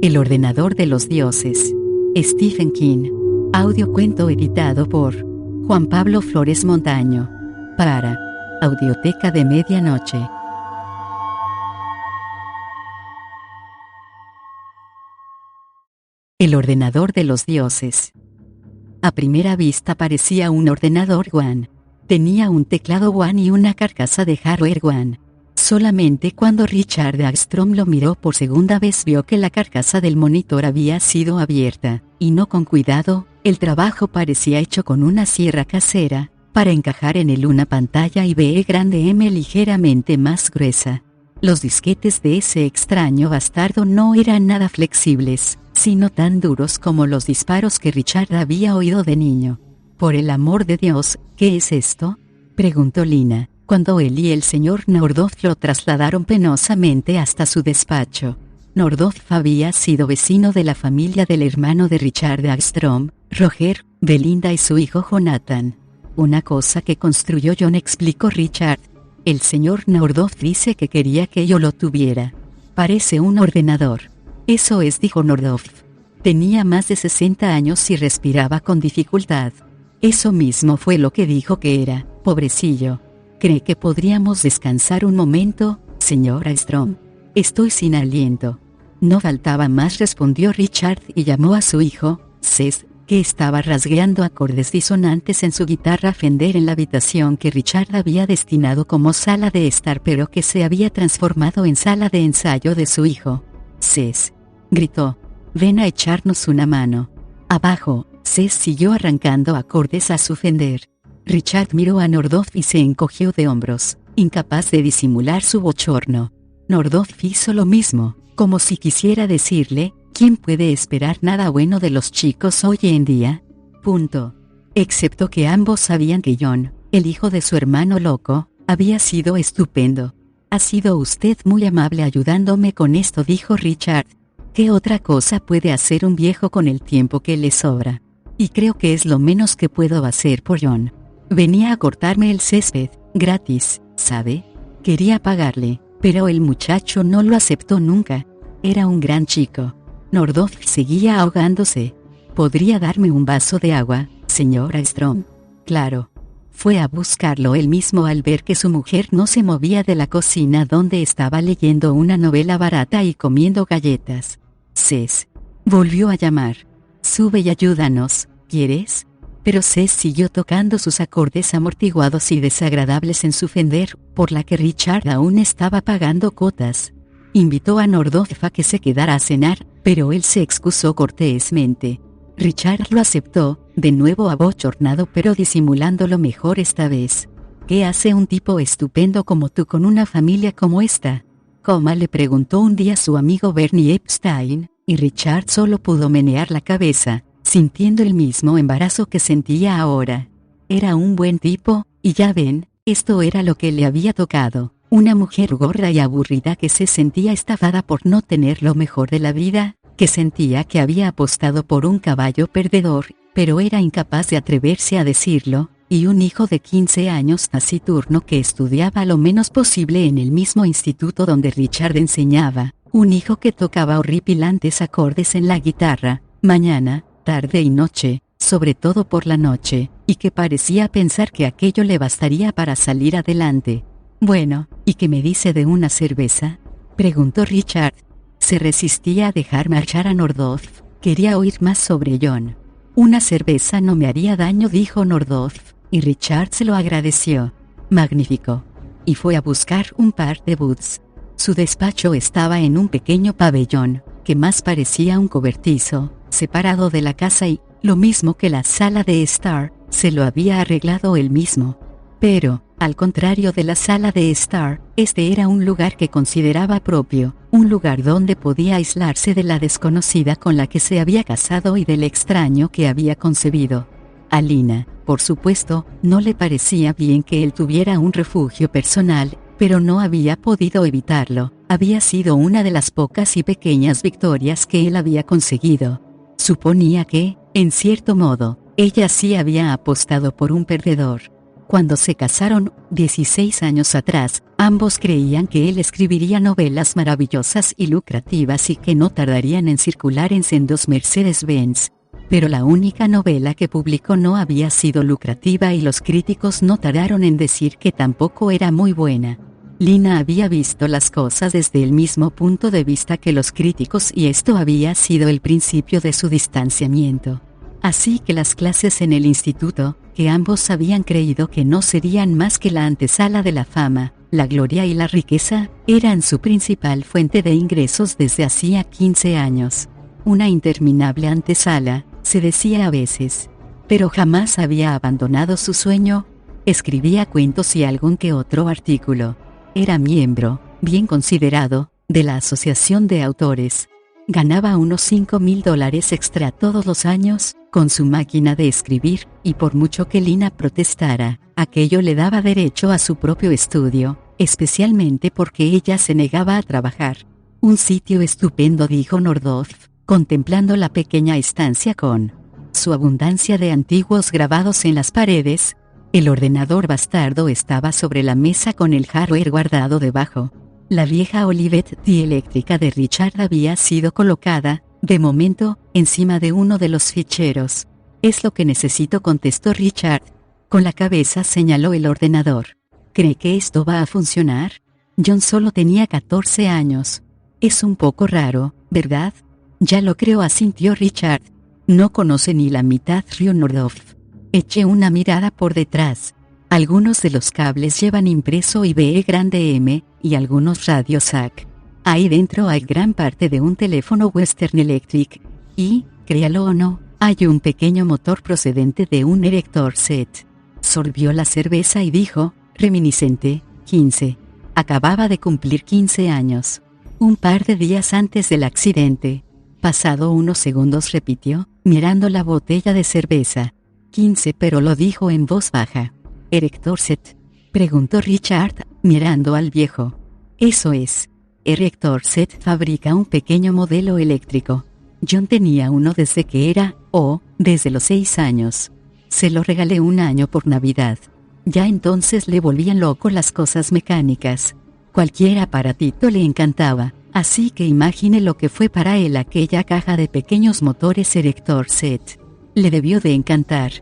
El ordenador de los dioses. Stephen King. Audiocuento editado por Juan Pablo Flores Montaño. Para Audioteca de Medianoche. El ordenador de los dioses. A primera vista parecía un ordenador WAN. Tenía un teclado WAN y una carcasa de hardware WAN. Solamente cuando Richard Hagstrom lo miró por segunda vez vio que la carcasa del monitor había sido abierta, y no con cuidado. El trabajo parecía hecho con una sierra casera, para encajar en él una pantalla IBE grande M ligeramente más gruesa. Los disquetes de ese extraño bastardo no eran nada flexibles, sino tan duros como los disparos que Richard había oído de niño. «Por el amor de Dios, ¿qué es esto?», preguntó Lina, cuando él y el señor Nordhoff lo trasladaron penosamente hasta su despacho. Nordhoff había sido vecino de la familia del hermano de Richard Hagstrom, Roger, Belinda y su hijo Jonathan. «Una cosa que construyó John», explicó Richard. «El señor Nordhoff dice que quería que yo lo tuviera. Parece un ordenador». «Eso es», dijo Nordhoff. Tenía más de 60 años y respiraba con dificultad. «Eso mismo fue lo que dijo que era, pobrecillo». «¿Cree que podríamos descansar un momento, señor Hagstrom? Estoy sin aliento». «No faltaba más», respondió Richard y llamó a su hijo, Seth, que estaba rasgueando acordes disonantes en su guitarra Fender en la habitación que Richard había destinado como sala de estar pero que se había transformado en sala de ensayo de su hijo. «Seth», gritó, «ven a echarnos una mano». Abajo, Seth siguió arrancando acordes a su Fender. Richard miró a Nordhoff y se encogió de hombros, incapaz de disimular su bochorno. Nordhoff hizo lo mismo, como si quisiera decirle, ¿quién puede esperar nada bueno de los chicos hoy en día? Punto. Excepto que ambos sabían que John, el hijo de su hermano loco, había sido estupendo. «Ha sido usted muy amable ayudándome con esto», dijo Richard. «¿Qué otra cosa puede hacer un viejo con el tiempo que le sobra? Y creo que es lo menos que puedo hacer por John. Venía a cortarme el césped, gratis, ¿sabe? Quería pagarle, pero el muchacho no lo aceptó nunca. Era un gran chico». Nordhoff seguía ahogándose. «¿Podría darme un vaso de agua, señor Hagstrom?» «Claro». Fue a buscarlo él mismo al ver que su mujer no se movía de la cocina donde estaba leyendo una novela barata y comiendo galletas. «Seth», volvió a llamar. «Sube y ayúdanos, ¿quieres?» Pero Seth siguió tocando sus acordes amortiguados y desagradables en su Fender, por la que Richard aún estaba pagando cuotas. Invitó a Nordhoff a que se quedara a cenar, pero él se excusó cortésmente. Richard lo aceptó, de nuevo abochornado pero disimulándolo mejor esta vez. «¿Qué hace un tipo estupendo como tú con una familia como esta?» «¿Cómo?», le preguntó un día su amigo Bernie Epstein, y Richard solo pudo menear la cabeza, sintiendo el mismo embarazo que sentía ahora. Era un buen tipo, y ya ven, esto era lo que le había tocado. Una mujer gorda y aburrida que se sentía estafada por no tener lo mejor de la vida, que sentía que había apostado por un caballo perdedor, pero era incapaz de atreverse a decirlo, y un hijo de 15 años taciturno que estudiaba lo menos posible en el mismo instituto donde Richard enseñaba, un hijo que tocaba horripilantes acordes en la guitarra, mañana, tarde y noche, sobre todo por la noche, y que parecía pensar que aquello le bastaría para salir adelante. «Bueno, ¿y qué me dice de una cerveza?», preguntó Richard. Se resistía a dejar marchar a Nordhoff, quería oír más sobre John. «Una cerveza no me haría daño», dijo Nordhoff, y Richard se lo agradeció. «Magnífico». Y fue a buscar un par de boots. Su despacho estaba en un pequeño pabellón, que más parecía un cobertizo, separado de la casa y, lo mismo que la sala de estar, se lo había arreglado él mismo. Pero, al contrario de la sala de estar, este era un lugar que consideraba propio, un lugar donde podía aislarse de la desconocida con la que se había casado y del extraño que había concebido. A Lina, por supuesto, no le parecía bien que él tuviera un refugio personal, pero no había podido evitarlo. Había sido una de las pocas y pequeñas victorias que él había conseguido. Suponía que, en cierto modo, ella sí había apostado por un perdedor. Cuando se casaron, 16 años atrás, ambos creían que él escribiría novelas maravillosas y lucrativas y que no tardarían en circular en sendos Mercedes-Benz. Pero la única novela que publicó no había sido lucrativa y los críticos no tardaron en decir que tampoco era muy buena. Lina había visto las cosas desde el mismo punto de vista que los críticos y esto había sido el principio de su distanciamiento. Así que las clases en el instituto, que ambos habían creído que no serían más que la antesala de la fama, la gloria y la riqueza, eran su principal fuente de ingresos desde hacía 15 años. Una interminable antesala, se decía a veces. Pero jamás había abandonado su sueño. Escribía cuentos y algún que otro artículo. Era miembro, bien considerado, de la Asociación de Autores. Ganaba unos $5,000 extra todos los años, con su máquina de escribir, y por mucho que Lina protestara, aquello le daba derecho a su propio estudio, especialmente porque ella se negaba a trabajar. Un sitio estupendo, dijo Nordhoff, contemplando la pequeña estancia con su abundancia de antiguos grabados en las paredes. El ordenador bastardo estaba sobre la mesa con el hardware guardado debajo. La vieja Olivetti dieléctrica de Richard había sido colocada, de momento, encima de uno de los ficheros. «Es lo que necesito», contestó Richard. Con la cabeza señaló el ordenador. «¿Cree que esto va a funcionar?» John solo tenía 14 años. «Es un poco raro, ¿verdad?» «Ya lo creo», asintió Richard. «No conoce ni la mitad», rió Nordhoff. Eché una mirada por detrás. Algunos de los cables llevan impreso IBE grande M, y algunos radio SAC. Ahí dentro hay gran parte de un teléfono Western Electric. Y, créalo o no, hay un pequeño motor procedente de un Erector set. Sorbió la cerveza y dijo, reminiscente, 15. Acababa de cumplir 15 años. Un par de días antes del accidente. Pasado unos segundos repitió, mirando la botella de cerveza. 15, pero lo dijo en voz baja. «¿Erector set?», preguntó Richard, mirando al viejo. «Eso es. Erector set fabrica un pequeño modelo eléctrico. John tenía uno desde que era, desde los 6 años. Se lo regalé un año por Navidad. Ya entonces le volvían loco las cosas mecánicas. Cualquier aparatito le encantaba, así que imagine lo que fue para él aquella caja de pequeños motores Erector set. Le debió de encantar.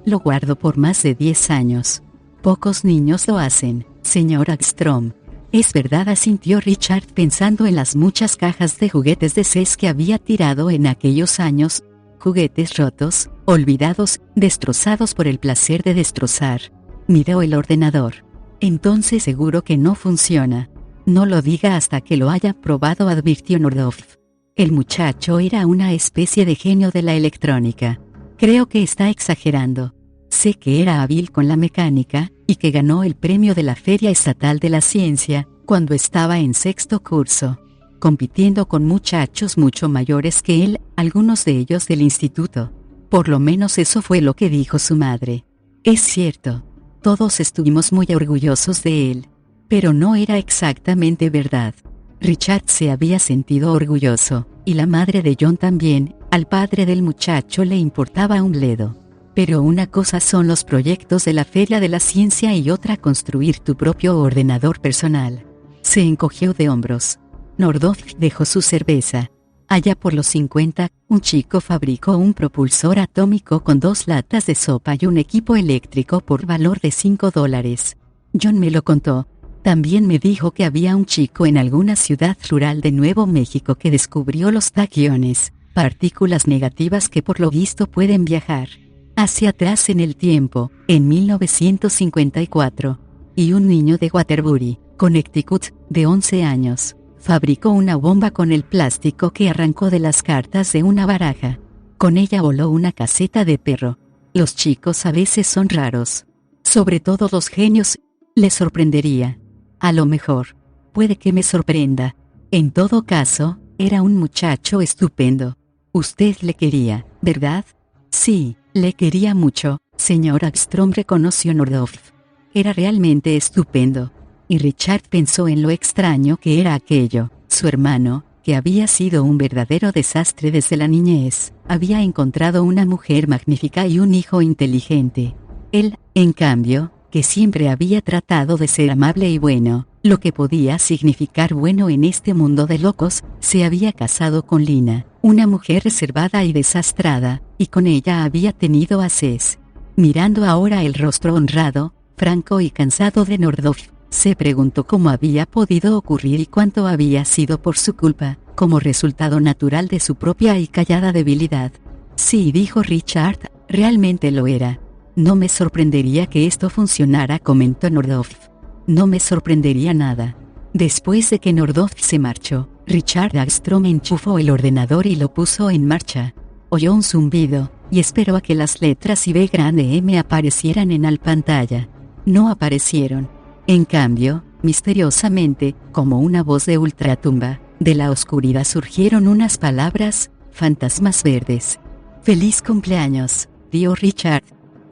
Lo guardo por más de 10 años. Pocos niños lo hacen, señor Ekstrom». «Es verdad», asintió Richard pensando en las muchas cajas de juguetes de CES que había tirado en aquellos años. Juguetes rotos, olvidados, destrozados por el placer de destrozar. Miró el ordenador. «Entonces seguro que no funciona». «No lo diga hasta que lo haya probado», advirtió Nordhoff. El muchacho era una especie de genio de la electrónica. «Creo que está exagerando. Sé que era hábil con la mecánica, y que ganó el premio de la Feria Estatal de la Ciencia, cuando estaba en 6º curso, compitiendo con muchachos mucho mayores que él, algunos de ellos del instituto. Por lo menos eso fue lo que dijo su madre. Es cierto. Todos estuvimos muy orgullosos de él. Pero no era exactamente verdad. Richard se había sentido orgulloso, y la madre de John también. Al padre del muchacho le importaba un bledo. Pero una cosa son los proyectos de la Feria de la Ciencia y otra construir tu propio ordenador personal. Se encogió de hombros. Nordhoff dejó su cerveza. Allá por los 50, un chico fabricó un propulsor atómico con 2 latas de sopa y un equipo eléctrico por valor de $5. John me lo contó. También me dijo que había un chico en alguna ciudad rural de Nuevo México que descubrió los taquiones, partículas negativas que por lo visto pueden viajar hacia atrás en el tiempo, en 1954. Y un niño de Waterbury, Connecticut, de 11 años, fabricó una bomba con el plástico que arrancó de las cartas de una baraja. Con ella voló una caseta de perro. Los chicos a veces son raros. Sobre todo los genios. Le sorprendería. A lo mejor. Puede que me sorprenda. En todo caso, era un muchacho estupendo. Usted le quería, ¿verdad? Sí, le quería mucho, señor Ekstrom, reconoció Nordhoff. Era realmente estupendo. Y Richard pensó en lo extraño que era aquello. Su hermano, que había sido un verdadero desastre desde la niñez, había encontrado una mujer magnífica y un hijo inteligente. Él, en cambio, que siempre había tratado de ser amable y bueno, lo que podía significar bueno en este mundo de locos, se había casado con Lina, una mujer reservada y desastrada, y con ella había tenido a Cés. Mirando ahora el rostro honrado, franco y cansado de Nordhoff, se preguntó cómo había podido ocurrir y cuánto había sido por su culpa, como resultado natural de su propia y callada debilidad. Sí, dijo Richard, realmente lo era. No me sorprendería que esto funcionara, comentó Nordhoff. No me sorprendería nada. Después de que Nordhoff se marchó, Richard Hagstrom enchufó el ordenador y lo puso en marcha. Oyó un zumbido, y esperó a que las letras B grande M aparecieran en la pantalla. No aparecieron. En cambio, misteriosamente, como una voz de ultratumba, de la oscuridad surgieron unas palabras: fantasmas verdes. «Feliz cumpleaños», dijo Richard.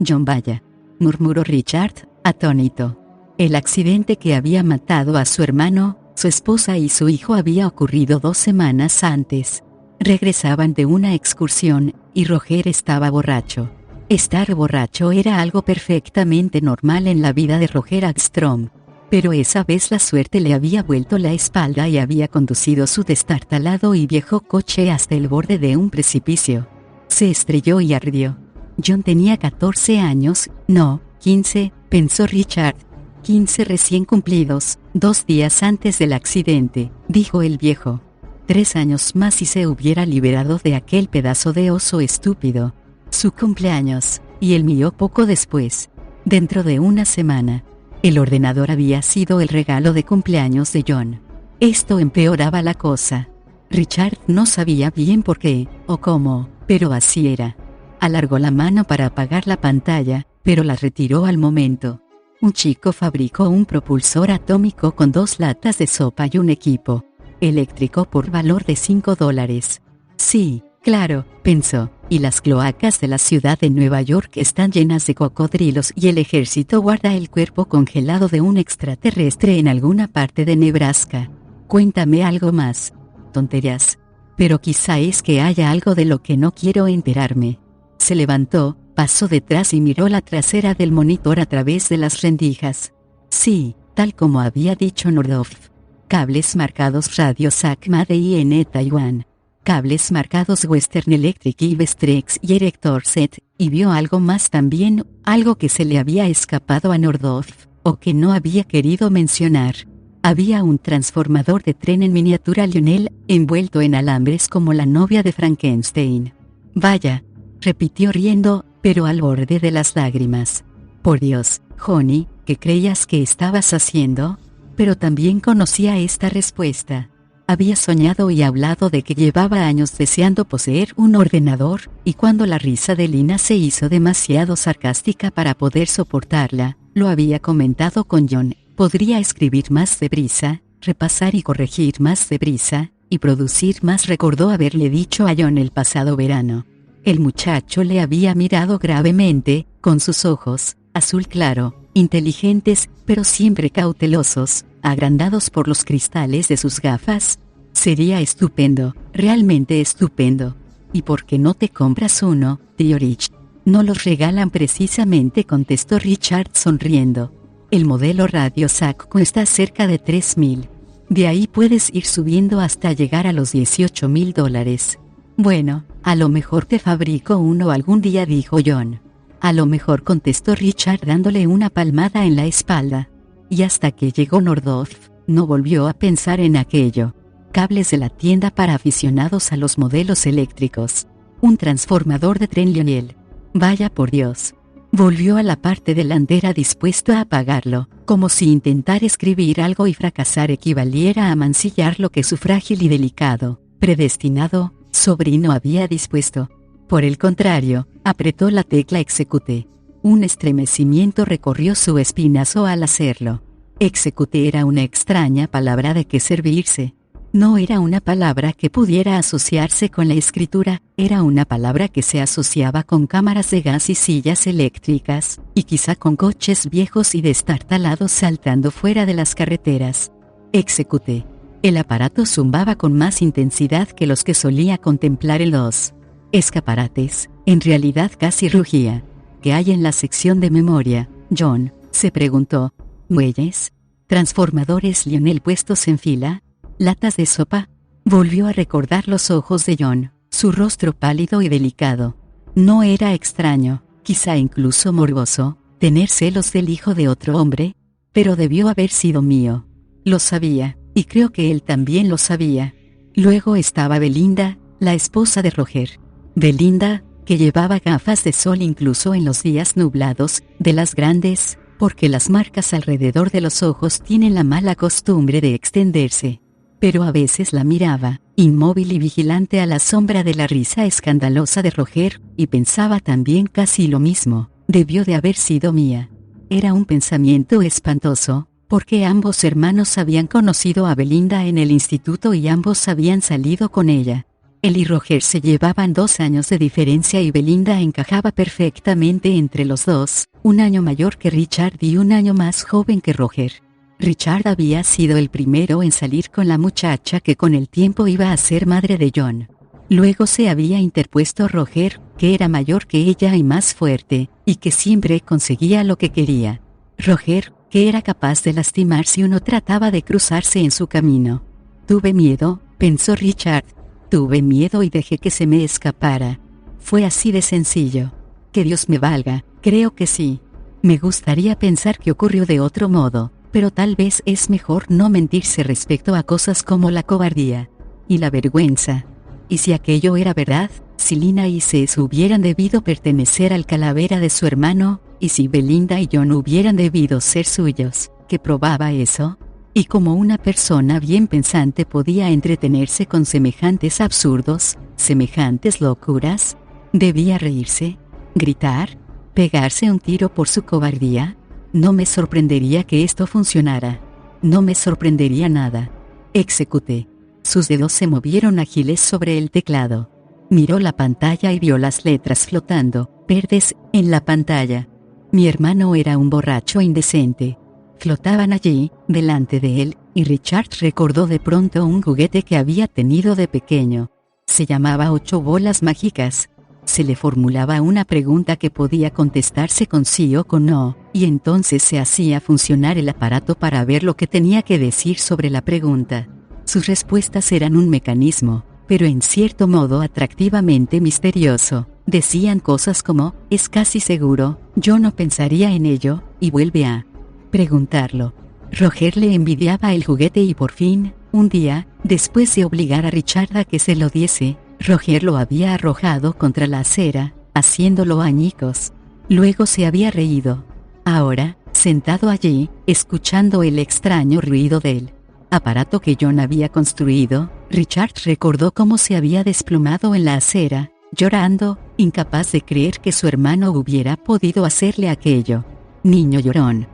«John, vaya», murmuró Richard, atónito. El accidente que había matado a su hermano, su esposa y su hijo había ocurrido 2 semanas antes. Regresaban de una excursión, y Roger estaba borracho. Estar borracho era algo perfectamente normal en la vida de Roger Hagstrom. Pero esa vez la suerte le había vuelto la espalda y había conducido su destartalado y viejo coche hasta el borde de un precipicio. Se estrelló y ardió. John tenía 14 años, no, 15, pensó Richard. 15 recién cumplidos, 2 días antes del accidente, dijo el viejo. 3 años más y se hubiera liberado de aquel pedazo de oso estúpido. Su cumpleaños, y el mío poco después. Dentro de una semana. El ordenador había sido el regalo de cumpleaños de John. Esto empeoraba la cosa. Richard no sabía bien por qué, o cómo, pero así era. Alargó la mano para apagar la pantalla, pero la retiró al momento. Un chico fabricó un propulsor atómico con 2 latas de sopa y un equipo eléctrico por valor de $5. Sí, claro, pensó, y las cloacas de la ciudad de Nueva York están llenas de cocodrilos y el ejército guarda el cuerpo congelado de un extraterrestre en alguna parte de Nebraska. Cuéntame algo más. Tonterías. Pero quizá es que haya algo de lo que no quiero enterarme. Se levantó, pasó detrás y miró la trasera del monitor a través de las rendijas. Sí, tal como había dicho Nordhoff. Cables marcados Radio SACMA de IN Taiwán. Cables marcados Western Electric y Vestrex y Erector Set, y vio algo más también, algo que se le había escapado a Nordhoff, o que no había querido mencionar. Había un transformador de tren en miniatura Lionel, envuelto en alambres como la novia de Frankenstein. Vaya, repitió riendo, pero al borde de las lágrimas. Por Dios, Johnny, ¿qué creías que estabas haciendo? Pero también conocía esta respuesta. Había soñado y hablado de que llevaba años deseando poseer un ordenador, y cuando la risa de Lina se hizo demasiado sarcástica para poder soportarla, lo había comentado con John. Podría escribir más deprisa, repasar y corregir más deprisa, y producir más, recordó haberle dicho a John el pasado verano. El muchacho le había mirado gravemente, con sus ojos, azul claro, inteligentes, pero siempre cautelosos, agrandados por los cristales de sus gafas. Sería estupendo, realmente estupendo. ¿Y por qué no te compras uno, tío Rich? No los regalan precisamente, contestó Richard sonriendo. El modelo Radio SAC cuesta cerca de $3,000. De ahí puedes ir subiendo hasta llegar a los $18,000. Bueno, a lo mejor te fabrico uno algún día, dijo John. A lo mejor, contestó Richard dándole una palmada en la espalda. Y hasta que llegó Nordhoff, no volvió a pensar en aquello. Cables de la tienda para aficionados a los modelos eléctricos. Un transformador de tren Lionel. Vaya por Dios. Volvió a la parte delantera dispuesto a apagarlo, como si intentar escribir algo y fracasar equivaliera a mancillar lo que su frágil y delicado, predestinado, sobrino había dispuesto. Por el contrario, apretó la tecla Execute. Un estremecimiento recorrió su espinazo al hacerlo. Execute era una extraña palabra de que servirse. No era una palabra que pudiera asociarse con la escritura, era una palabra que se asociaba con cámaras de gas y sillas eléctricas, y quizá con coches viejos y destartalados saltando fuera de las carreteras. Execute. El aparato zumbaba con más intensidad que los que solía contemplar en los escaparates, en realidad casi rugía. ¿Qué hay en la sección de memoria, John? Se preguntó. ¿Muelles? ¿Transformadores Lionel puestos en fila? ¿Latas de sopa? Volvió a recordar los ojos de John, su rostro pálido y delicado. No era extraño, quizá incluso morboso, tener celos del hijo de otro hombre, pero debió haber sido mío. Lo sabía, y creo que él también lo sabía. Luego estaba Belinda, la esposa de Roger. Belinda, que llevaba gafas de sol incluso en los días nublados, de las grandes, porque las marcas alrededor de los ojos tienen la mala costumbre de extenderse. Pero a veces la miraba, inmóvil y vigilante a la sombra de la risa escandalosa de Roger, y pensaba también casi lo mismo, debió de haber sido mía. Era un pensamiento espantoso, porque ambos hermanos habían conocido a Belinda en el instituto y ambos habían salido con ella. Él y Roger se llevaban 2 años de diferencia y Belinda encajaba perfectamente entre los dos, 1 año mayor que Richard y 1 año más joven que Roger. Richard había sido el primero en salir con la muchacha que con el tiempo iba a ser madre de John. Luego se había interpuesto Roger, que era mayor que ella y más fuerte, y que siempre conseguía lo que quería. Roger, que era capaz de lastimar si uno trataba de cruzarse en su camino. Tuve miedo, pensó Richard. Tuve miedo y dejé que se me escapara. Fue así de sencillo. Que Dios me valga, creo que sí. Me gustaría pensar que ocurrió de otro modo, pero tal vez es mejor no mentirse respecto a cosas como la cobardía y la vergüenza. ¿Y si aquello era verdad? Si Lina y Cés hubieran debido pertenecer al calavera de su hermano, y si Belinda y John hubieran debido ser suyos, ¿qué probaba eso? Y como una persona bien pensante podía entretenerse con semejantes absurdos, semejantes locuras. ¿Debía reírse? ¿Gritar? ¿Pegarse un tiro por su cobardía? No me sorprendería que esto funcionara. No me sorprendería nada. Executé. Sus dedos se movieron ágiles sobre el teclado. Miró la pantalla y vio las letras flotando, verdes, en la pantalla. Mi hermano era un borracho indecente. Flotaban allí, delante de él, y Richard recordó de pronto un juguete que había tenido de pequeño. Se llamaba 8 bolas mágicas. Se le formulaba una pregunta que podía contestarse con sí o con no, y entonces se hacía funcionar el aparato para ver lo que tenía que decir sobre la pregunta. Sus respuestas eran un mecanismo, pero en cierto modo atractivamente misterioso. Decían cosas como, es casi seguro, yo no pensaría en ello, y vuelve a preguntarlo. Roger le envidiaba el juguete y por fin, un día, después de obligar a Richard a que se lo diese, Roger lo había arrojado contra la acera, haciéndolo añicos. Luego se había reído. Ahora, sentado allí, escuchando el extraño ruido del aparato que John había construido, Richard recordó cómo se había desplomado en la acera, llorando, incapaz de creer que su hermano hubiera podido hacerle aquello. Niño llorón,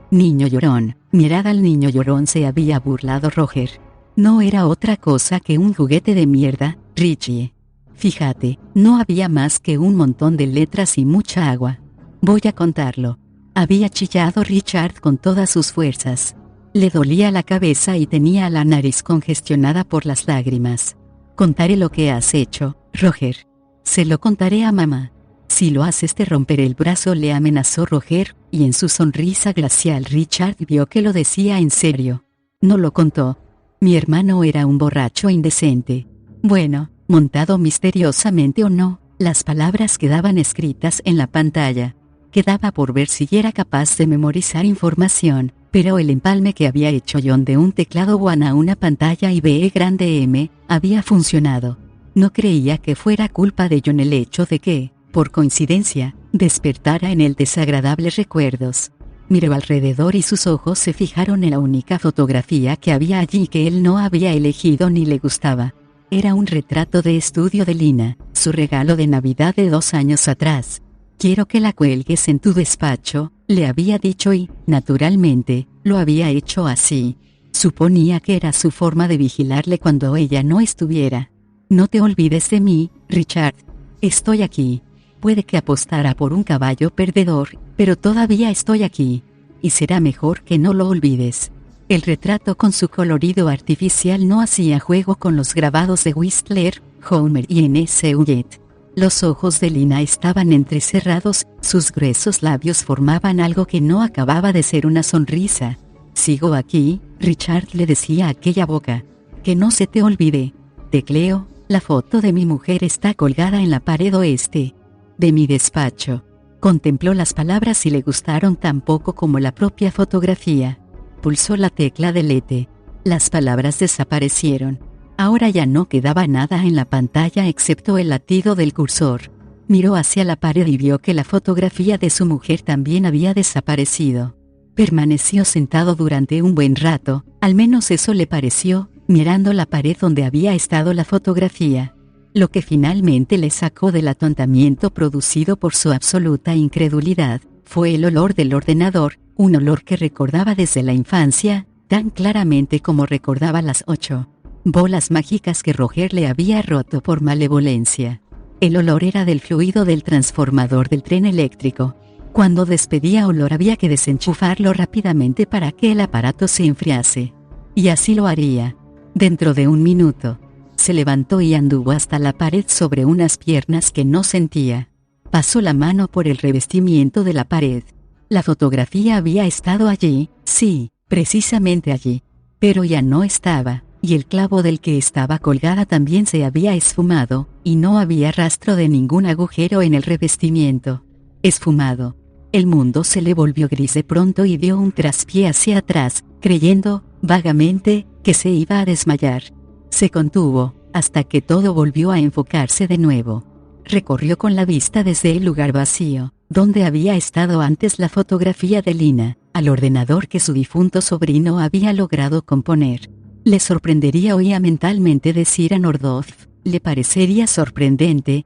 mirad al niño llorón, se había burlado Roger. No era otra cosa que un juguete de mierda, Richie. Fíjate, no había más que un montón de letras y mucha agua. Voy a contarlo. Había chillado Richard con todas sus fuerzas. Le dolía la cabeza y tenía la nariz congestionada por las lágrimas. Contaré lo que has hecho, Roger. Se lo contaré a mamá. Si lo haces te romperé el brazo, le amenazó Roger, y en su sonrisa glacial Richard vio que lo decía en serio. No lo contó. Mi hermano era un borracho indecente. Bueno, montado misteriosamente o no, las palabras quedaban escritas en la pantalla. Quedaba por ver si era capaz de memorizar información, pero el empalme que había hecho John de un teclado WAN a una pantalla IBE grande M, había funcionado. No creía que fuera culpa de John el hecho de que, por coincidencia, despertara en él desagradables recuerdos. Miró alrededor y sus ojos se fijaron en la única fotografía que había allí que él no había elegido ni le gustaba. Era un retrato de estudio de Lina, su regalo de Navidad de 2 años atrás. Quiero que la cuelgues en tu despacho, le había dicho y, naturalmente, lo había hecho así. Suponía que era su forma de vigilarle cuando ella no estuviera. No te olvides de mí, Richard. Estoy aquí. Puede que apostara por un caballo perdedor, pero todavía estoy aquí. Y será mejor que no lo olvides. El retrato con su colorido artificial no hacía juego con los grabados de Whistler, Homer y N.S. Ullett. Los ojos de Lina estaban entrecerrados, sus gruesos labios formaban algo que no acababa de ser una sonrisa. «Sigo aquí», Richard le decía a aquella boca. «Que no se te olvide. Tecleo, la foto de mi mujer está colgada en la pared oeste de mi despacho». Contempló las palabras y le gustaron tan poco como la propia fotografía. Pulsó la tecla Delete. Las palabras desaparecieron. Ahora ya no quedaba nada en la pantalla excepto el latido del cursor. Miró hacia la pared y vio que la fotografía de su mujer también había desaparecido. Permaneció sentado durante un buen rato, al menos eso le pareció, mirando la pared donde había estado la fotografía. Lo que finalmente le sacó del atontamiento producido por su absoluta incredulidad, fue el olor del ordenador, un olor que recordaba desde la infancia, tan claramente como recordaba las 8 bolas mágicas que Roger le había roto por malevolencia. El olor era del fluido del transformador del tren eléctrico. Cuando despedía olor había que desenchufarlo rápidamente para que el aparato se enfriase. Y así lo haría. Dentro de un minuto. Se levantó y anduvo hasta la pared sobre unas piernas que no sentía. Pasó la mano por el revestimiento de la pared. La fotografía había estado allí, sí, precisamente allí. Pero ya no estaba, y el clavo del que estaba colgada también se había esfumado, y no había rastro de ningún agujero en el revestimiento. Esfumado. El mundo se le volvió gris de pronto y dio un traspié hacia atrás, creyendo, vagamente, que se iba a desmayar. Se contuvo, hasta que todo volvió a enfocarse de nuevo. Recorrió con la vista desde el lugar vacío, donde había estado antes la fotografía de Lina, al ordenador que su difunto sobrino había logrado componer. Le sorprendería, oía mentalmente decir a Nordhoff, le parecería sorprendente,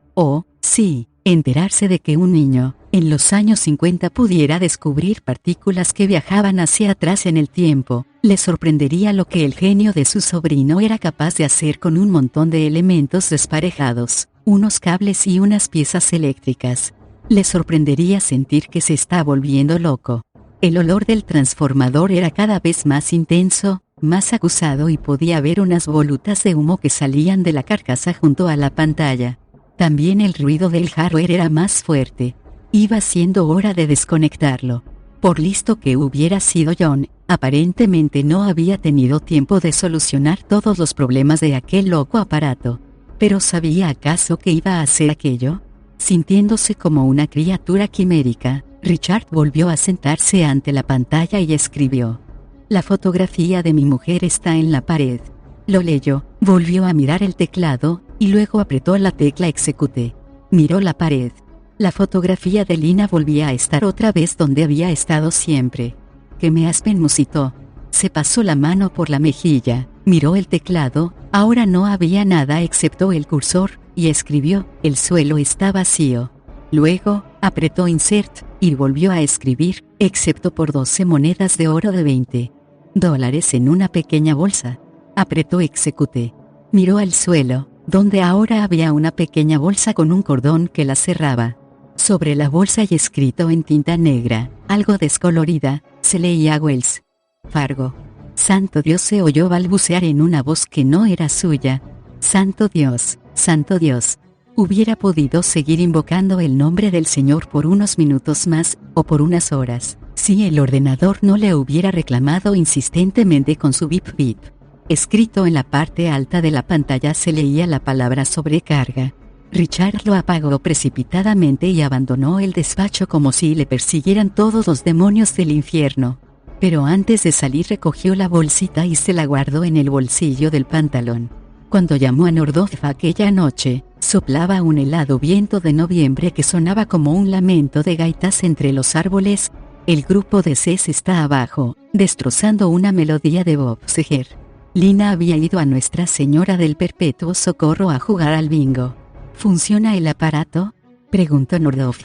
sí, enterarse de que un niño, en los años 50 pudiera descubrir partículas que viajaban hacia atrás en el tiempo. Le sorprendería lo que el genio de su sobrino era capaz de hacer con un montón de elementos desparejados, unos cables y unas piezas eléctricas. Le sorprendería sentir que se está volviendo loco. El olor del transformador era cada vez más intenso, más acusado y podía ver unas volutas de humo que salían de la carcasa junto a la pantalla. También el ruido del hardware era más fuerte. Iba siendo hora de desconectarlo. Por listo que hubiera sido John, aparentemente no había tenido tiempo de solucionar todos los problemas de aquel loco aparato. ¿Pero sabía acaso que iba a hacer aquello? Sintiéndose como una criatura quimérica, Richard volvió a sentarse ante la pantalla y escribió: «La fotografía de mi mujer está en la pared». Lo leyó, volvió a mirar el teclado, y luego apretó la tecla Execute. Miró la pared. La fotografía de Lina volvía a estar otra vez donde había estado siempre. «¿Qué me Aspen?», musitó. Se pasó la mano por la mejilla, miró el teclado, ahora no había nada excepto el cursor, y escribió: «El suelo está vacío». Luego, apretó Insert, y volvió a escribir: «excepto por 12 monedas de oro de $20 en una pequeña bolsa». Apretó Execute. Miró al suelo, donde ahora había una pequeña bolsa con un cordón que la cerraba. Sobre la bolsa y escrito en tinta negra, algo descolorida, se leía Wells Fargo. «Santo Dios», se oyó balbucear en una voz que no era suya. «Santo Dios, Santo Dios». Hubiera podido seguir invocando el nombre del Señor por unos minutos más, o por unas horas, si el ordenador no le hubiera reclamado insistentemente con su bip bip. Escrito en la parte alta de la pantalla se leía la palabra sobrecarga. Richard lo apagó precipitadamente y abandonó el despacho como si le persiguieran todos los demonios del infierno. Pero antes de salir recogió la bolsita y se la guardó en el bolsillo del pantalón. Cuando llamó a Nordhoff aquella noche, soplaba un helado viento de noviembre que sonaba como un lamento de gaitas entre los árboles. El grupo de Ces está abajo, destrozando una melodía de Bob Seger. Lina había ido a Nuestra Señora del Perpetuo Socorro a jugar al bingo. ¿Funciona el aparato?, preguntó Nordhoff.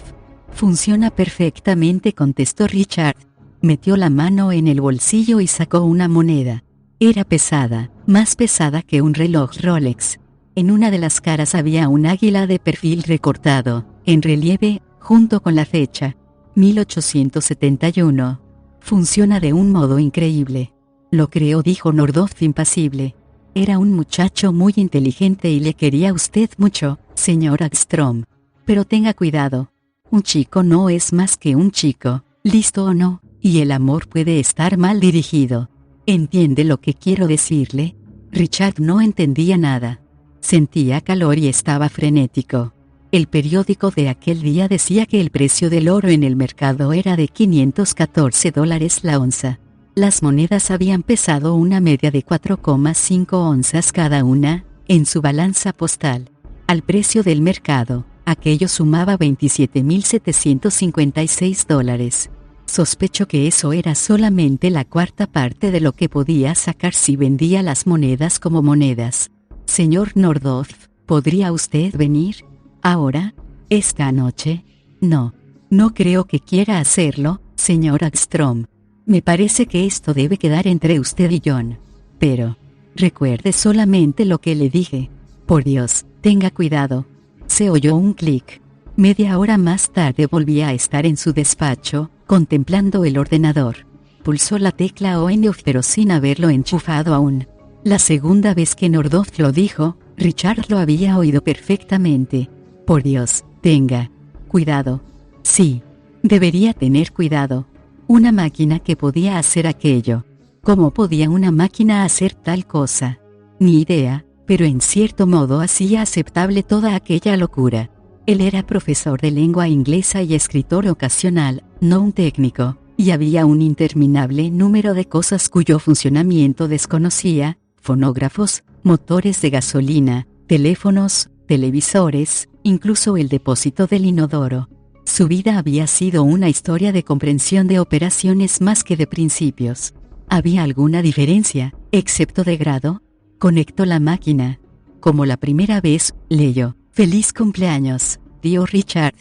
«Funciona perfectamente», contestó Richard. Metió la mano en el bolsillo y sacó una moneda. Era pesada, más pesada que un reloj Rolex. En una de las caras había un águila de perfil recortado, en relieve, junto con la fecha. 1871. «Funciona de un modo increíble». «Lo creo», dijo Nordhoff impasible. Era un muchacho muy inteligente y le quería a usted mucho, señor Hagstrom. Pero tenga cuidado. Un chico no es más que un chico, listo o no, y el amor puede estar mal dirigido. ¿Entiende lo que quiero decirle? Richard no entendía nada. Sentía calor y estaba frenético. El periódico de aquel día decía que el precio del oro en el mercado era de $514 la onza. Las monedas habían pesado una media de 4,5 onzas cada una, en su balanza postal. Al precio del mercado, aquello sumaba $27,756. Sospecho que eso era solamente la cuarta parte de lo que podía sacar si vendía las monedas como monedas. Señor Nordhoff, ¿podría usted venir? ¿Ahora? ¿Esta noche? No. No creo que quiera hacerlo, señor Hagstrom. Me parece que esto debe quedar entre usted y John. Pero, recuerde solamente lo que le dije. Por Dios, tenga cuidado. Se oyó un clic. Media hora más tarde volvía a estar en su despacho, contemplando el ordenador. Pulsó la tecla on-off pero sin haberlo enchufado aún. La segunda vez que Nordhoff lo dijo, Richard lo había oído perfectamente. Por Dios, tenga cuidado. Sí, debería tener cuidado. Una máquina que podía hacer aquello. ¿Cómo podía una máquina hacer tal cosa? Ni idea, pero en cierto modo hacía aceptable toda aquella locura. Él era profesor de lengua inglesa y escritor ocasional, no un técnico, y había un interminable número de cosas cuyo funcionamiento desconocía: fonógrafos, motores de gasolina, teléfonos, televisores, incluso el depósito del inodoro. Su vida había sido una historia de comprensión de operaciones más que de principios. ¿Había alguna diferencia, excepto de grado? Conectó la máquina. Como la primera vez, leyó: «Feliz cumpleaños, tío Richard».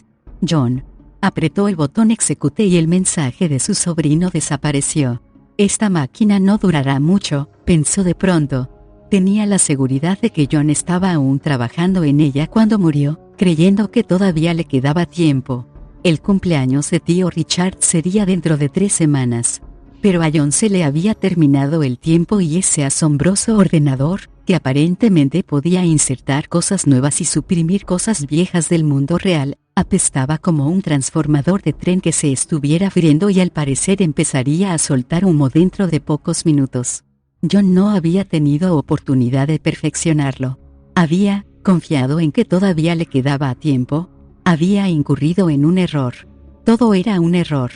John apretó el botón Execute y el mensaje de su sobrino desapareció. Esta máquina no durará mucho, pensó de pronto. Tenía la seguridad de que John estaba aún trabajando en ella cuando murió, creyendo que todavía le quedaba tiempo. El cumpleaños de tío Richard sería dentro de 3 semanas. Pero a John se le había terminado el tiempo y ese asombroso ordenador, que aparentemente podía insertar cosas nuevas y suprimir cosas viejas del mundo real, apestaba como un transformador de tren que se estuviera friendo y al parecer empezaría a soltar humo dentro de pocos minutos. John no había tenido oportunidad de perfeccionarlo. Había confiado en que todavía le quedaba tiempo. Había incurrido en un error. Todo era un error.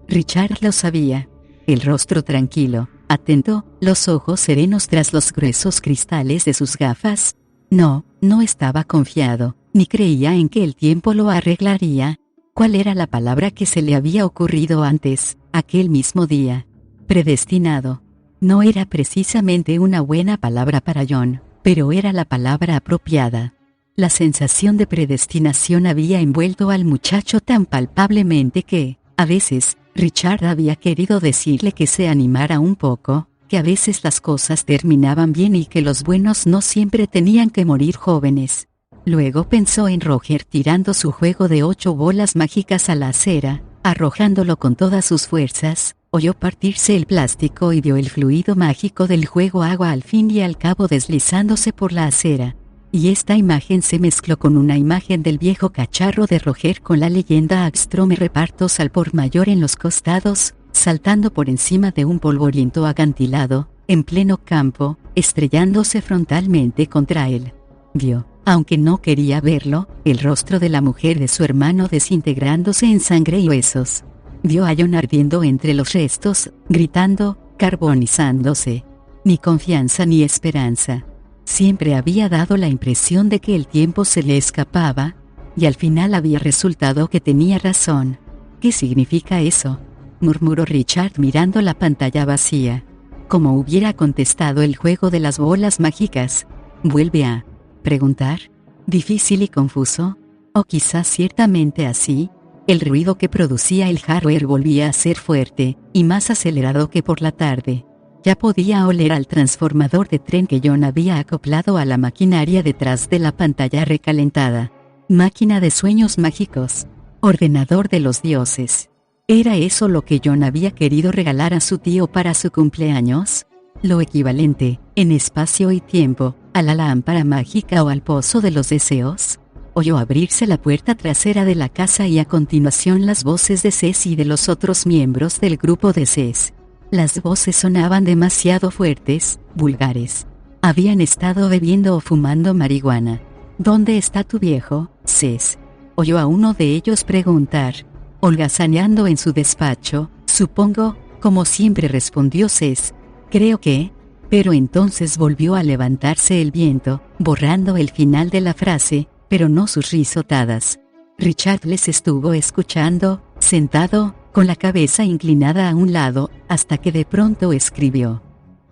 Richard lo sabía. El rostro tranquilo, atento, los ojos serenos tras los gruesos cristales de sus gafas. No estaba confiado, ni creía en que el tiempo lo arreglaría. ¿Cuál era la palabra que se le había ocurrido antes, aquel mismo día? Predestinado. No era precisamente una buena palabra para John, pero era la palabra apropiada. La sensación de predestinación había envuelto al muchacho tan palpablemente que, a veces, Richard había querido decirle que se animara un poco, que a veces las cosas terminaban bien y que los buenos no siempre tenían que morir jóvenes. Luego pensó en Roger tirando su juego de 8 bolas mágicas a la acera, arrojándolo con todas sus fuerzas. Oyó partirse el plástico y vio el fluido mágico del juego agua al fin y al cabo deslizándose por la acera. Y esta imagen se mezcló con una imagen del viejo cacharro de Roger con la leyenda Hagstrom repartos al por mayor en los costados, saltando por encima de un polvoriento acantilado, en pleno campo, estrellándose frontalmente contra él. Vio, aunque no quería verlo, el rostro de la mujer de su hermano desintegrándose en sangre y huesos. Vio a John ardiendo entre los restos, gritando, carbonizándose. Ni confianza ni esperanza. Siempre había dado la impresión de que el tiempo se le escapaba, y al final había resultado que tenía razón. ¿Qué significa eso?, murmuró Richard mirando la pantalla vacía. Como hubiera contestado el juego de las bolas mágicas. ¿Vuelve a preguntar? ¿Difícil y confuso? O quizás ciertamente así. El ruido que producía el hardware volvía a ser fuerte, y más acelerado que por la tarde. Ya podía oler al transformador de tren que John había acoplado a la maquinaria detrás de la pantalla recalentada. Máquina de sueños mágicos. Ordenador de los dioses. ¿Era eso lo que John había querido regalar a su tío para su cumpleaños? lo equivalente, en espacio y tiempo, a la lámpara mágica o al pozo de los deseos. Oyó abrirse la puerta trasera de la casa y a continuación las voces de Cés y de los otros miembros del grupo de Cés. Las voces sonaban demasiado fuertes, vulgares. Habían estado bebiendo o fumando marihuana. ¿Dónde está tu viejo, Cés? Oyó a uno de ellos preguntar. Holgazaneando en su despacho, supongo, como siempre respondió Cés. Creo que... Pero entonces volvió a levantarse el viento, borrando el final de la frase, pero no sus risotadas. Richard les estuvo escuchando, sentado, con la cabeza inclinada a un lado, hasta que de pronto escribió.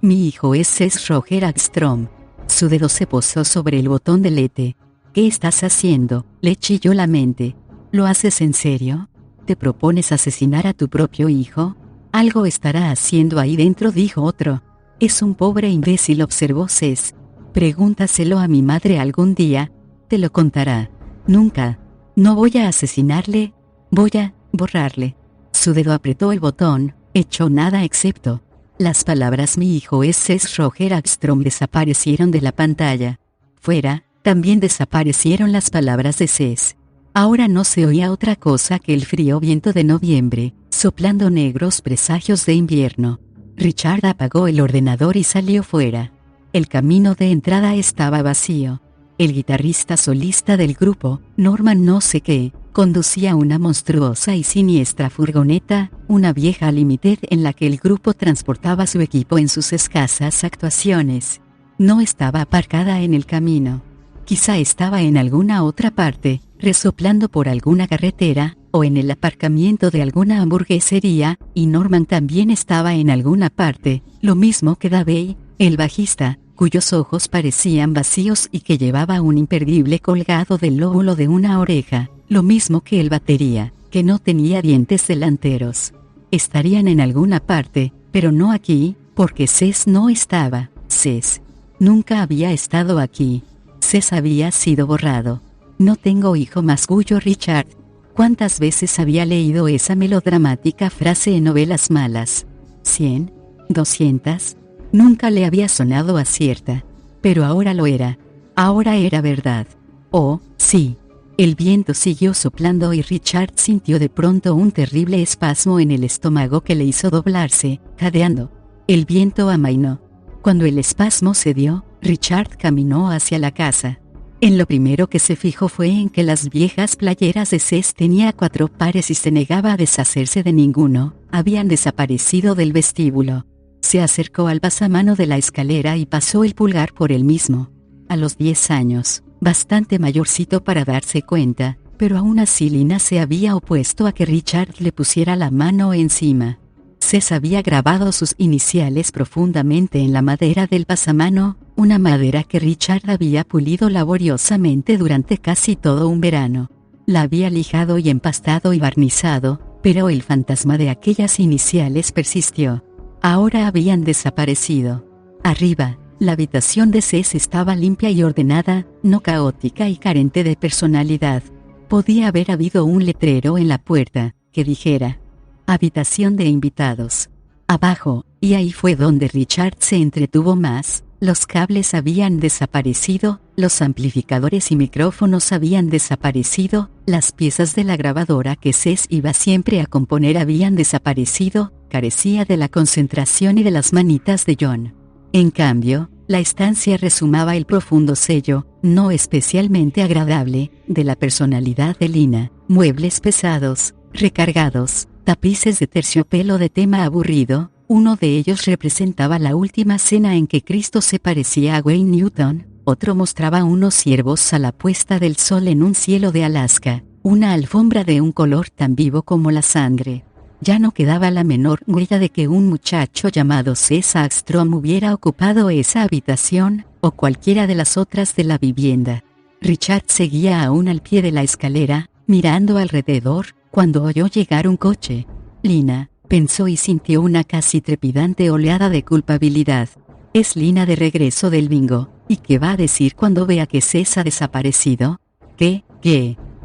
Mi hijo es Cés Roger Hagstrom. Su dedo se posó sobre el botón de Lete. ¿Qué estás haciendo? Le chilló la mente. ¿Lo haces en serio? ¿Te propones asesinar a tu propio hijo? Algo estará haciendo ahí dentro, dijo otro. Es un pobre imbécil, observó Cés. Pregúntaselo a mi madre algún día. Te lo contará. Nunca. No voy a asesinarle. Voy a borrarle. Su dedo apretó el botón. Echó nada excepto. Las palabras mi hijo es Cés Roger Hagstrom desaparecieron de la pantalla. Fuera, también desaparecieron las palabras de Cés. Ahora no se oía otra cosa que el frío viento de noviembre, soplando negros presagios de invierno. Richard apagó el ordenador y salió fuera. El camino de entrada estaba vacío. El guitarrista solista del grupo, Norman no sé qué, conducía una monstruosa y siniestra furgoneta, una vieja Limited en la que el grupo transportaba su equipo en sus escasas actuaciones. No estaba aparcada en el camino. Quizá estaba en alguna otra parte, resoplando por alguna carretera, o en el aparcamiento de alguna hamburguesería, y Norman también estaba en alguna parte, lo mismo que Davey, el bajista, cuyos ojos parecían vacíos y que llevaba un imperdible colgado del lóbulo de una oreja, lo mismo que el batería, que no tenía dientes delanteros. Estarían en alguna parte, pero no aquí, porque Cés no estaba. Cés nunca había estado aquí. Cés había sido borrado. No tengo hijo, masculló Richard. ¿Cuántas veces había leído esa melodramática frase en novelas malas? ¿100? ¿200? Nunca le había sonado a cierta. Pero ahora lo era. Ahora era verdad. Oh, sí. El viento siguió soplando y Richard sintió de pronto un terrible espasmo en el estómago que le hizo doblarse, jadeando. El viento amainó. Cuando el espasmo cedió, Richard caminó hacia la casa. En lo primero que se fijó fue en que las viejas playeras de Cés tenía 4 pares y se negaba a deshacerse de ninguno, habían desaparecido del vestíbulo. Se acercó al pasamano de la escalera y pasó el pulgar por el mismo. A los 10 años, bastante mayorcito para darse cuenta, pero aún así Lina se había opuesto a que Richard le pusiera la mano encima. Cés había grabado sus iniciales profundamente en la madera del pasamano, una madera que Richard había pulido laboriosamente durante casi todo un verano. La había lijado y empastado y barnizado, pero el fantasma de aquellas iniciales persistió. Ahora habían desaparecido. Arriba, la habitación de Cés estaba limpia y ordenada, no caótica y carente de personalidad. Podía haber habido un letrero en la puerta, que dijera: habitación de invitados. Abajo, y ahí fue donde Richard se entretuvo más, los cables habían desaparecido, los amplificadores y micrófonos habían desaparecido, las piezas de la grabadora que Cés iba siempre a componer habían desaparecido, carecía de la concentración y de las manitas de John. En cambio, la estancia resumaba el profundo sello, no especialmente agradable, de la personalidad de Lina: muebles pesados, recargados, tapices de terciopelo de tema aburrido. Uno de ellos representaba la última cena en que Cristo se parecía a Wayne Newton, otro mostraba unos ciervos a la puesta del sol en un cielo de Alaska, una alfombra de un color tan vivo como la sangre. Ya no quedaba la menor huella de que un muchacho llamado Cés Hagstrom hubiera ocupado esa habitación, o cualquiera de las otras de la vivienda. Richard seguía aún al pie de la escalera, mirando alrededor, cuando oyó llegar un coche. Lina, pensó y sintió una casi trepidante oleada de culpabilidad. Es Lina de regreso del bingo, ¿y qué va a decir cuando vea que Cés ha desaparecido? ¿Qué?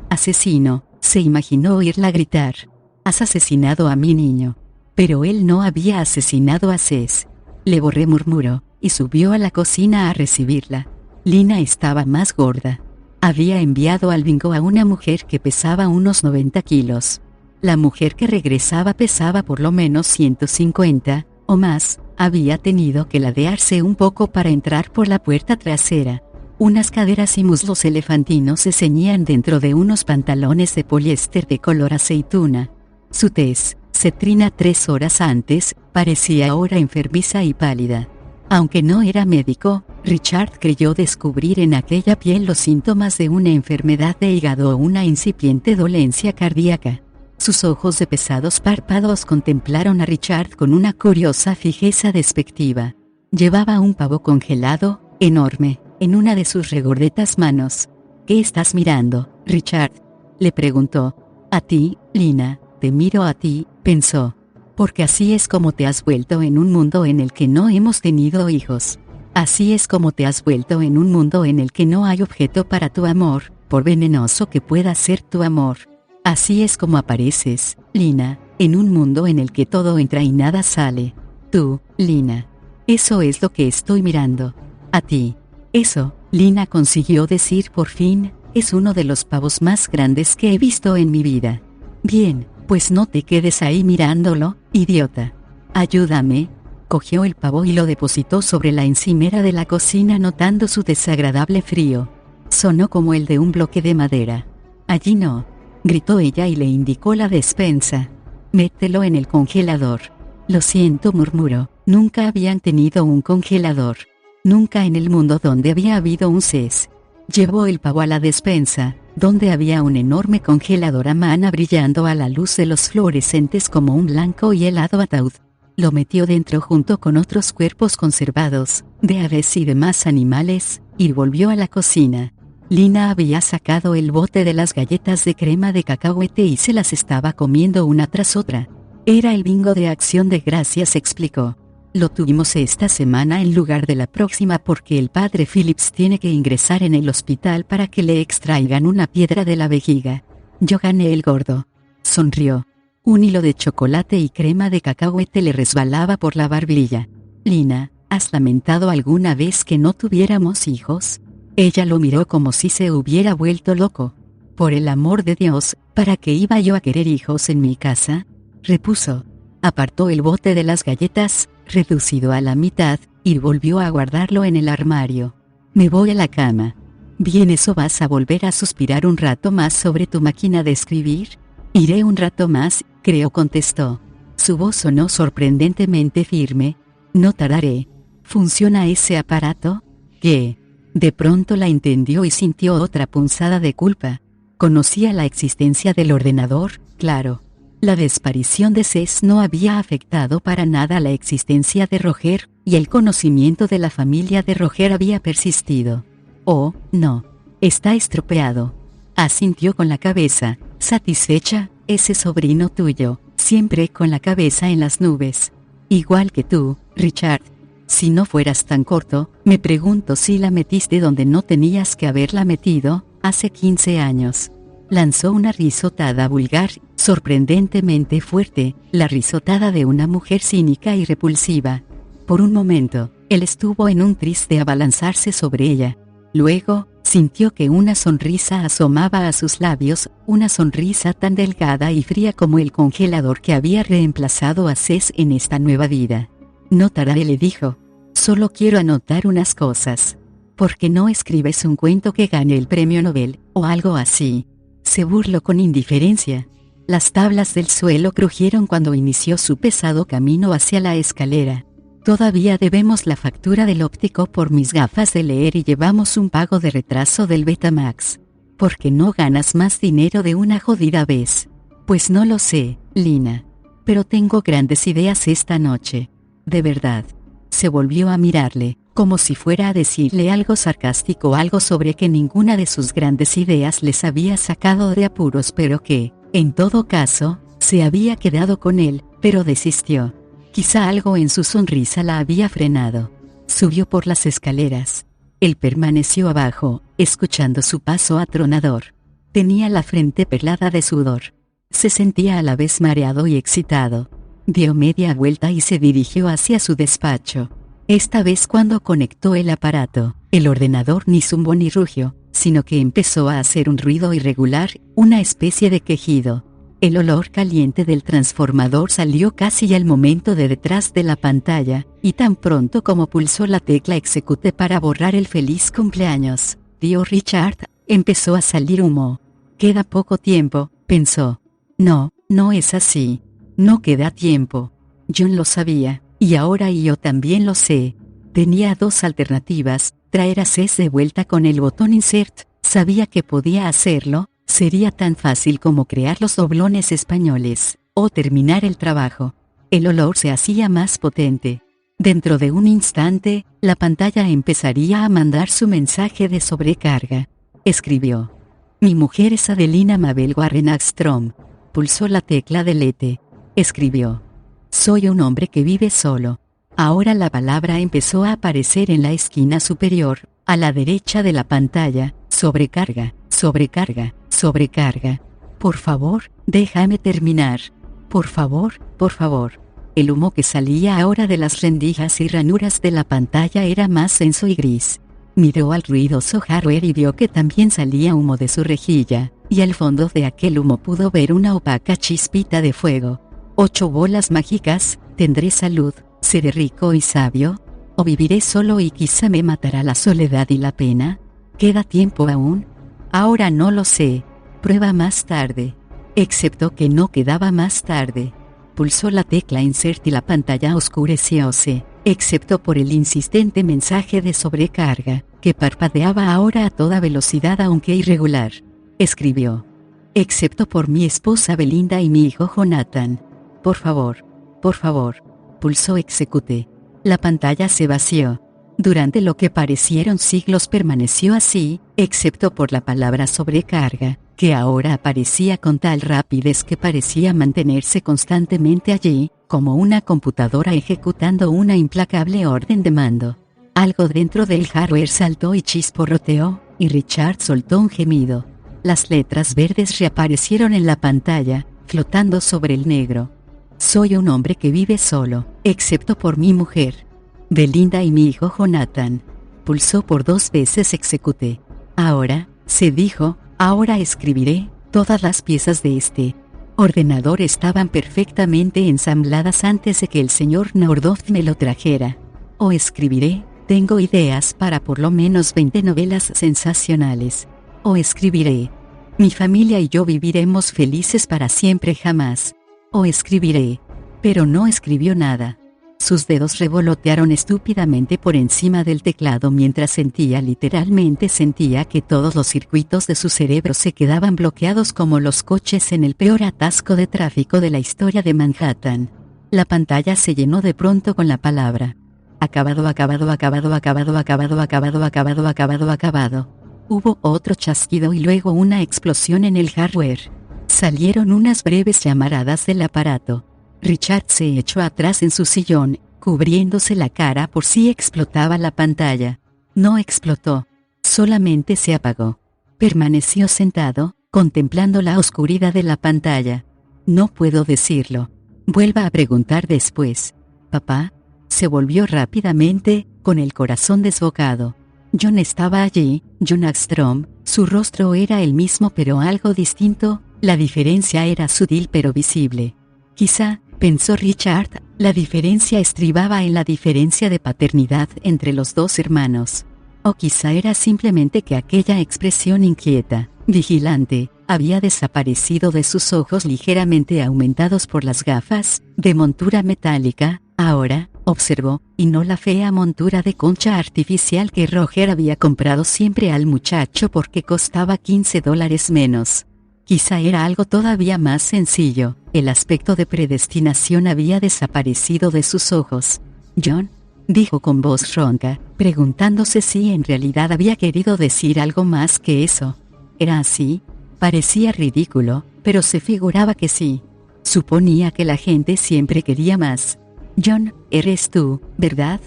Asesino, se imaginó oírla gritar. Has asesinado a mi niño. Pero él no había asesinado a Cés. Le borré, murmuró, y subió a la cocina a recibirla. Lina estaba más gorda. Había enviado al bingo a una mujer que pesaba unos 90 kilos. La mujer que regresaba pesaba por lo menos 150, o más. Había tenido que ladearse un poco para entrar por la puerta trasera. Unas caderas y muslos elefantinos se ceñían dentro de unos pantalones de poliéster de color aceituna. Su tez, cetrina 3 horas antes, parecía ahora enfermiza y pálida. Aunque no era médico, Richard creyó descubrir en aquella piel los síntomas de una enfermedad de hígado o una incipiente dolencia cardíaca. Sus ojos de pesados párpados contemplaron a Richard con una curiosa fijeza despectiva. Llevaba un pavo congelado, enorme, en una de sus regordetas manos. ¿Qué estás mirando, Richard?, le preguntó. A ti, Lina, te miro a ti, pensó. Porque así es como te has vuelto en un mundo en el que no hemos tenido hijos. Así es como te has vuelto en un mundo en el que no hay objeto para tu amor, por venenoso que pueda ser tu amor. Así es como apareces, Lina, en un mundo en el que todo entra y nada sale. Tú, Lina. Eso es lo que estoy mirando. A ti. Eso, Lina consiguió decir por fin, es uno de los pavos más grandes que he visto en mi vida. Bien, pues no te quedes ahí mirándolo, idiota. Ayúdame. Cogió el pavo y lo depositó sobre la encimera de la cocina notando su desagradable frío. Sonó como el de un bloque de madera. Allí no, gritó ella y le indicó la despensa. Mételo en el congelador. Lo siento, murmuró, nunca habían tenido un congelador. Nunca en el mundo donde había habido un CES. Llevó el pavo a la despensa, donde había un enorme congelador a mano brillando a la luz de los fluorescentes como un blanco y helado ataúd. Lo metió dentro junto con otros cuerpos conservados, de aves y demás animales, y volvió a la cocina. Lina había sacado el bote de las galletas de crema de cacahuete y se las estaba comiendo una tras otra. Era el bingo de Acción de Gracias, explicó. Lo tuvimos esta semana en lugar de la próxima porque el padre Phillips tiene que ingresar en el hospital para que le extraigan una piedra de la vejiga. Yo gané el gordo. Sonrió. Un hilo de chocolate y crema de cacahuete le resbalaba por la barbilla. Lina, ¿has lamentado alguna vez que no tuviéramos hijos? Ella lo miró como si se hubiera vuelto loco. Por el amor de Dios, ¿para qué iba yo a querer hijos en mi casa?, repuso. Apartó el bote de las galletas, reducido a la mitad, y volvió a guardarlo en el armario. Me voy a la cama. Bien, ¿eso vas a volver a suspirar un rato más sobre tu máquina de escribir? Iré un rato más, creo, contestó. Su voz sonó sorprendentemente firme. No tardaré. ¿Funciona ese aparato? ¿Qué? De pronto la entendió y sintió otra punzada de culpa. Conocía la existencia del ordenador, claro. La desaparición de CES no había afectado para nada la existencia de Roger, y el conocimiento de la familia de Roger había persistido. Oh, no. Está estropeado. Asintió con la cabeza, satisfecha. Ese sobrino tuyo, siempre con la cabeza en las nubes. Igual que tú, Richard. Si no fueras tan corto, me pregunto si la metiste donde no tenías que haberla metido, hace 15 años. Lanzó una risotada vulgar, sorprendentemente fuerte, la risotada de una mujer cínica y repulsiva. Por un momento, él estuvo en un tris de abalanzarse sobre ella. Luego, sintió que una sonrisa asomaba a sus labios, una sonrisa tan delgada y fría como el congelador que había reemplazado a CES en esta nueva vida. No tardaré, le dijo. Solo quiero anotar unas cosas. ¿Por qué no escribes un cuento que gane el premio Nobel, o algo así? Se burló con indiferencia. Las tablas del suelo crujieron cuando inició su pesado camino hacia la escalera. Todavía debemos la factura del óptico por mis gafas de leer y llevamos un pago de retraso del Betamax. ¿Por qué no ganas más dinero de una jodida vez? Pues no lo sé, Lina. Pero tengo grandes ideas esta noche. De verdad. Se volvió a mirarle, como si fuera a decirle algo sarcástico, algo sobre que ninguna de sus grandes ideas les había sacado de apuros, pero que, en todo caso, se había quedado con él, pero desistió. Quizá algo en su sonrisa la había frenado. Subió por las escaleras. Él permaneció abajo, escuchando su paso atronador. Tenía la frente perlada de sudor. Se sentía a la vez mareado y excitado. Dio media vuelta y se dirigió hacia su despacho. Esta vez cuando conectó el aparato, el ordenador ni zumbó ni rugió, sino que empezó a hacer un ruido irregular, una especie de quejido. El olor caliente del transformador salió casi al momento de detrás de la pantalla, y tan pronto como pulsó la tecla Execute para borrar el feliz cumpleaños, dio Richard, empezó a salir humo. Queda poco tiempo, pensó. No, no es así. No queda tiempo. John lo sabía, y ahora yo también lo sé. Tenía dos alternativas: traer a Cés de vuelta con el botón Insert, sabía que podía hacerlo, sería tan fácil como crear los doblones españoles, o terminar el trabajo. El olor se hacía más potente. Dentro de un instante, la pantalla empezaría a mandar su mensaje de sobrecarga. Escribió: Mi mujer es Adelina Mabel Warren Hagstrom. Pulsó la tecla Delete. Escribió: Soy un hombre que vive solo. Ahora la palabra empezó a aparecer en la esquina superior, a la derecha de la pantalla. Sobrecarga, sobrecarga, sobrecarga. Por favor, déjame terminar. Por favor, por favor. El humo que salía ahora de las rendijas y ranuras de la pantalla era más denso y gris. Miró al ruidoso hardware y vio que también salía humo de su rejilla, y al fondo de aquel humo pudo ver una opaca chispita de fuego. 8 bolas mágicas: tendré salud, seré rico y sabio, o viviré solo y quizá me matará la soledad y la pena. ¿Queda tiempo aún? Ahora no lo sé. Prueba más tarde. Excepto que no quedaba más tarde. Pulsó la tecla Insert y la pantalla oscurecióse, excepto por el insistente mensaje de sobrecarga, que parpadeaba ahora a toda velocidad aunque irregular. Escribió: Excepto por mi esposa Belinda y mi hijo Jonathan. Por favor, por favor. Pulsó Execute. La pantalla se vació. Durante lo que parecieron siglos permaneció así, excepto por la palabra sobrecarga, que ahora aparecía con tal rapidez que parecía mantenerse constantemente allí, como una computadora ejecutando una implacable orden de mando. Algo dentro del hardware saltó y chisporroteó, y Richard soltó un gemido. Las letras verdes reaparecieron en la pantalla, flotando sobre el negro. Soy un hombre que vive solo, excepto por mi mujer Belinda y mi hijo Jonathan. Pulsó por 2 veces Execute. Ahora, se dijo, ahora escribiré. Todas las piezas de este ordenador estaban perfectamente ensambladas antes de que el señor Nordhoff me lo trajera. O escribiré, tengo ideas para por lo menos 20 novelas sensacionales. O escribiré, mi familia y yo viviremos felices para siempre jamás. O escribiré, pero no escribió nada. Sus dedos revolotearon estúpidamente por encima del teclado mientras literalmente sentía que todos los circuitos de su cerebro se quedaban bloqueados como los coches en el peor atasco de tráfico de la historia de Manhattan. La pantalla se llenó de pronto con la palabra: acabado, acabado, acabado, acabado, acabado, acabado, acabado, acabado, acabado. Hubo otro chasquido y luego una explosión en el hardware. Salieron unas breves llamaradas del aparato. Richard se echó atrás en su sillón, cubriéndose la cara por si explotaba la pantalla. No explotó. Solamente se apagó. Permaneció sentado, contemplando la oscuridad de la pantalla. No puedo decirlo. Vuelva a preguntar después. ¿Papá? Se volvió rápidamente, con el corazón desbocado. John estaba allí, John Hagstrom. Su rostro era el mismo pero algo distinto. La diferencia era sutil pero visible. Quizá, pensó Richard, la diferencia estribaba en la diferencia de paternidad entre los dos hermanos. O quizá era simplemente que aquella expresión inquieta, vigilante, había desaparecido de sus ojos ligeramente aumentados por las gafas, de montura metálica. Ahora, observó, y no la fea montura de concha artificial que Roger había comprado siempre al muchacho porque costaba $15 menos. Quizá era algo todavía más sencillo. El aspecto de predestinación había desaparecido de sus ojos. «John», dijo con voz ronca, preguntándose si en realidad había querido decir algo más que eso. ¿Era así? Parecía ridículo, pero se figuraba que sí. Suponía que la gente siempre quería más. «John, eres tú, ¿verdad?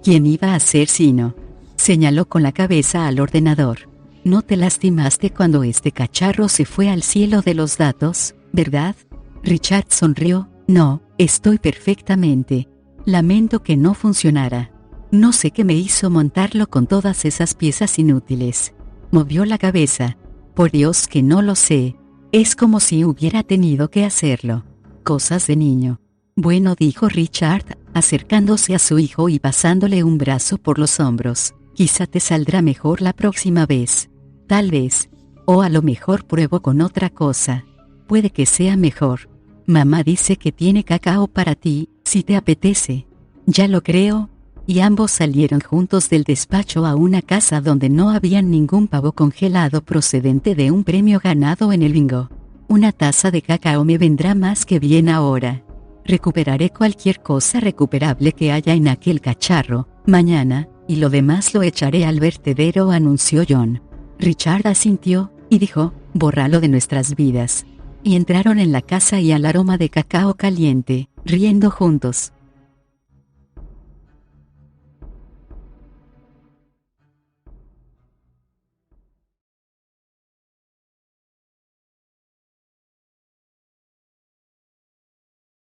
¿Quién iba a ser sino?». Señaló con la cabeza al ordenador. «No te lastimaste cuando este cacharro se fue al cielo de los datos, ¿verdad?». Richard sonrió. «No, Estoy perfectamente. Lamento que no funcionara. No sé qué me hizo montarlo con todas esas piezas inútiles. Movió la cabeza. Por Dios que no lo sé. Es como si hubiera tenido que hacerlo. Cosas de niño. Bueno, dijo Richard, acercándose a su hijo y pasándole un brazo por los hombros. Quizá te saldrá mejor la próxima vez. Tal vez. O a lo mejor pruebo con otra cosa. Puede que sea mejor. Mamá dice que tiene cacao para ti, si te apetece. Ya lo creo. Y ambos salieron juntos del despacho a una casa donde no había ningún pavo congelado procedente de un premio ganado en el bingo. Una taza de cacao me vendrá más que bien ahora. Recuperaré cualquier cosa recuperable que haya en aquel cacharro, mañana, y lo demás lo echaré al vertedero, anunció John. Richard asintió, y dijo, bórralo de nuestras vidas. Y entraron en la casa y al aroma de cacao caliente, riendo juntos.